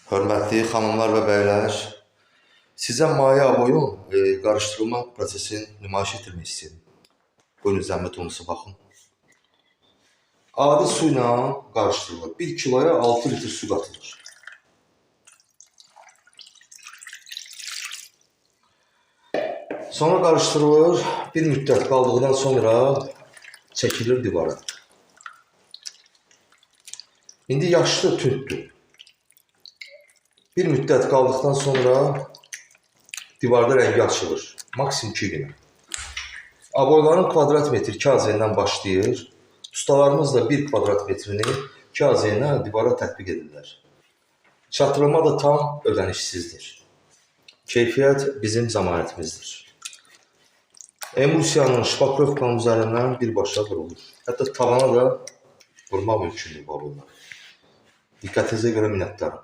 Hörmətli xanımlar və bəylər, sizə maye aboyun qarışdırılma prosesini nümayiş etdirmək istəyirəm. Buyurun, zəhmət olmasa baxın. Adi su ilə qarışdırılır. 1 kiloya 6 litr su qatılır. Sonra qarışdırılır. Bir müddət qaldıqdan sonra çəkilir divara. İndi yaşlı tündür. Bir müddət qaldıqdan sonra divarda rəngi açılır. Maksimum 2 günə. Aboyların kvadrat metri 2 AZ-dən başlayır. Ustalarımız da 1 kvadrat metrini 2 AZ-nə divara tətbiq edirlər. Çatdırılma da tam ödənişsizdir. Keyfiyyət bizim zəmanətimizdir. Emulsiyanın şpakrovkanın üzərindən birbaşa vurulur. Hətta tavana da vurmaq mümkündür bu aboylar. Diqqətinizə görə minnətdaram.